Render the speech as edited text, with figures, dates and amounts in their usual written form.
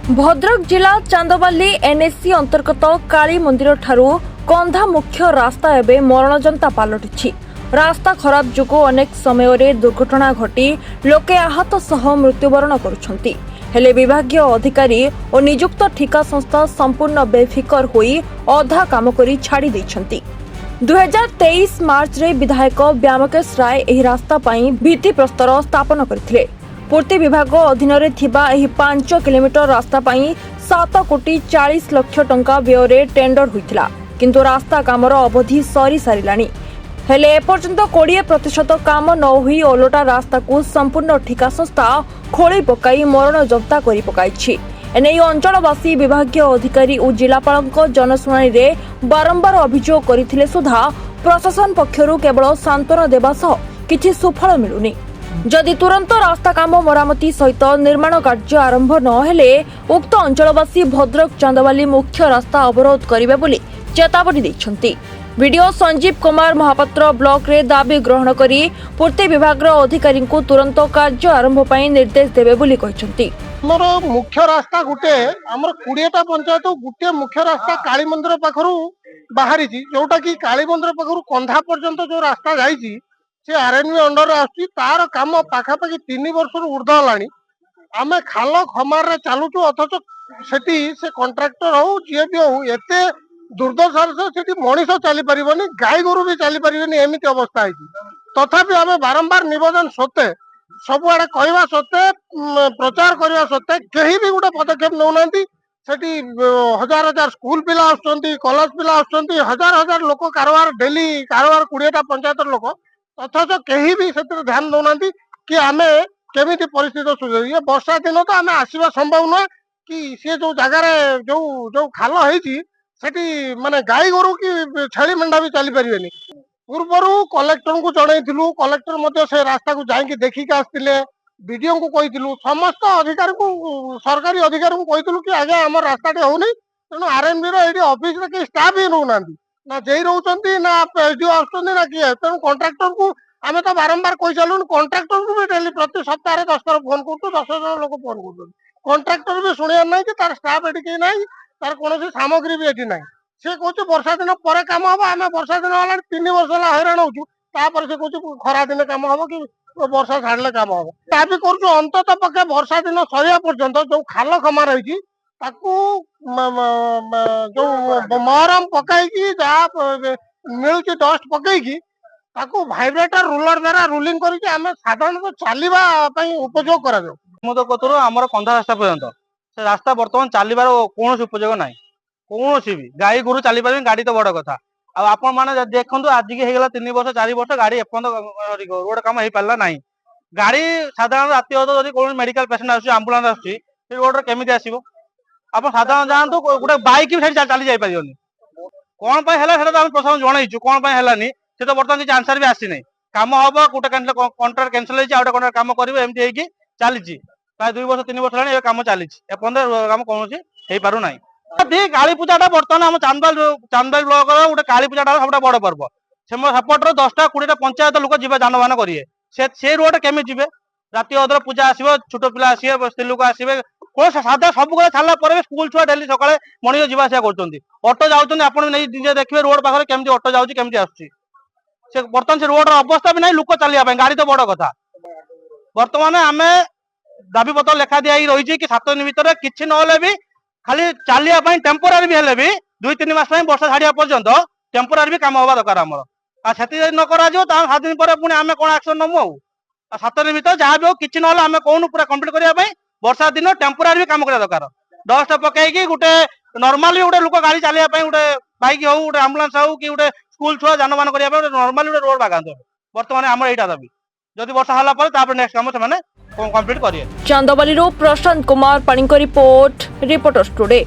भद्रक जिला चांदबाली एनएससी अंतर्गत काली मंदिर ठारू कंधा मुख्य रास्ता एवं मरणजंता पलटि। रास्ता खराब जुगो अनेक समय रे दुर्घटना घटी लोके आहत सह मृत्युवरण करुछंती। हेले विभागीय अधिकारी और नियुक्त ठिका संस्था संपूर्ण बेफिकर होई अधा काम करी छाड़ी दैछंती। 2023 मार्च रे विधायक व्यामकेश राय एही रास्ता पई भित्ति प्रस्तर स्थापन करथिले। पूर्ति विभाग अधीन रे थिबा एही 5 किलोमीटर रास्ता पई 7 कोटी 40 लाख टंका व्यय रे टेंडर होइतिला, किंतु रास्ता कामर अवधि सरी सारिलानी। हेले एपर्यंत 20% काम न हुई ओलोटा रास्ता को संपूर्ण ठिका संस्था खोली पकाई मरण जब्ता करी पकाइछि। एने अंचलवासी विभागीय अधिकारी और जिलापाल जनशुणाणी रे बारंबार अभियोग करथिले सुधा प्रशासन पक्षरु केवल सांत्वना देबा सह किछि सुफल मिलुनी। जदि तुरंत रास्ता काम मरामती सहित निर्माण कार्य आरंभ न हेले उक्त अंचलवासी भद्रक चांदबाली मुख्य रास्ता अवरोध करिवे बोली चेतावनी दैछंती। वीडियो संजीव कुमार महापात्र ब्लॉक रे दाबी ग्रहण करी पूर्ति विभाग अधिकारी को तुरंत कार्य आरंभ पई निर्देश देबे बोली कहिसंती। हमर मुख्य रास्ता गुटे हमर 20टा पंचायत गुटे मुख्य रास्ता काली मंदिर पाखरु बाहरी छी, जोटा कि काली मंदिर पाखरु कंधा पर्यंत जो रास्ता जाईची से आरएनबी अंडर आसी तार काम पाखापाखि 3 वर्ष ऊर्ध हलानी। आमे खाल खमार रे चालुचु, अथच सेठी से कॉन्ट्रैक्टर हो जे भी हो एते दुर्दशा से सेठी मनीष चली परिबनी, गाय गोरु भी चली परिबनी, एमिति अवस्था आइची। तथापि आमे बारंबार निवेदन सत्ते सबुआडे कहवा सत्ते प्रचार करवा सत्ते केही भी गोटे पदक्षेप नौनांती। सेठी हजार हजार स्कूल पिला आसुचंती, कॉलेज पिला आसुचंती, हजार हजार लोक कारबार डेली कारबार 20टा पंचायत लोक, अथच केही भी सेतिर ध्यान दौनांती कि आमे केमिति परिस्थिति सुझे। ये वर्षा दिन तो आमे आसीबा संभव न कि से जो जगह जो जो खाल हेची सेठी माने गाय गोरु की छेली मेंढा भी चली परिबेनी। पूर्वरु कलेक्टर को जणैथिलु, कलेक्टर मध्ये से रास्ता को जाई कि देखि के आस्तिले, बीडीओ को कहिथिलु, समस्त अधिकारी को सरकारी अधिकारी को कहिथिलु कि आगे हमर रास्ताटे होउनी, तेनु आरएनबी रो एडी ऑफिस रे कि स्टाफ ही रहउनांती, ना जेई रहउचंती ना एसडीओ आसुचंती ना किए। तेनु कॉन्ट्रैक्टर को आमे तो बारंबार कहि चालुन, कॉन्ट्रैक्टर को भी डेली प्रति सप्ताह 10 थर फोन करतु, 10 जन लोक फोन करतु। कॉन्ट्रैक्टर भी सुनिया नाही कि तार स्टाफ एडी कि नाही, तार कोनोसी सामग्री भी एठी नाही। से कहूँ वर्षा दिन पर कम हम, आम वर्षा दिन है 3 वर्ष हैरान होचु, तापर से कहूँ खरा दिन कम हम कि वर्षा छाड़े कम हम। दाबी करूँ अंतत पक्षे वर्षा दिन सरिया पर्यंत जो खाल खमा रही जो महरम पकईकी मिलूँ डस्ट पकईकी भाइब्रेटर रूलर द्वारा रूलिंग करके आम साधारणतः चलने उपयोग कर कंधा रास्ता पर्यंत से रास्ता बर्तमान चलबार कौन उपयोग ना, कौन भी गाई गोरु चली पारे, गाड़ी तो बड़ कथा। आपण मैंने देखो आज की 3 वर्ष 4 वर्ष गाड़ी एपर्यंत रोड कम हो पारा ना। गाड़ी साधारण राति अध कौन मेडिकल पेसेंट आम्बुलांस आसुची रोड केमी आसो, आप साधारण जातु गोटे बैक भी चली जापर कौन प्रशासन जनईचु कौन है से तो बर्तमान किसी आंसर भी आसी ना। कम हम गोटे कंट्राक्ट कैंसल होटे कम कर चली प्राय 2 वर्ष 3 वर्ष है कम चली कम कौन हो पार ना। काली पूजा बर्तमान आम चांदबाली ब्लॉक गोटे काली पूजा सब बड़ पर्व सेपटर 10टा 20टा पंचायत लोक जी जानबान करेंगे से रोड केमी जी राति अधर पूजा आसो, छोट पिला आसवे, स्त्री लोक आसवे, कौन साधा सब छाड़ा स्कूल छुआ डेली सकाଳେ मर्निंग जीवा आसा कर ऑटो जाऊँ आप निजे देखिए रोड पाखे केमती ऑटो जाऊँगी केमती आसुची से बर्तमान से रोड अवस्था भी नहीं, लोक चलिए गाड़ी तो बड़ कथा। बर्तमान आम दाबी पत्र लेखा दिया रही कि 7 दिन भितर किसी ना भी खाली चलिए टेम्पोरारी भी हेले भी 2-3 मास वर्षा छाड़ा पर्यंत टेम्पोरारी भी कम हवा दरकार आमर से न कर 7 दिन पर पुणी आम कौन एक्शन नमु आ 7 दिन भर जहाँ भी हो कि ना कौन पूरा कम्प्लीट करने वर्षा दिन टेम्पोरारी भी कम करा दरकार। डस्ट पकईकी गोटे नॉर्मली गोटे लोक गाड़ी चलिए गोटे बाइक हो गोटे आम्बुलांस हो कि गोटे स्कूल छुआ जानबान करने नॉर्मली गोटे रोड बागान बर्तमान आम यहाँ दाबी जदि वर्षा है नेक्स्ट कम से कम्प्लीट करेंगे। चांदबाली प्रशांत कुमार पाणी रिपोर्ट रिपोर्टर्स टुडे।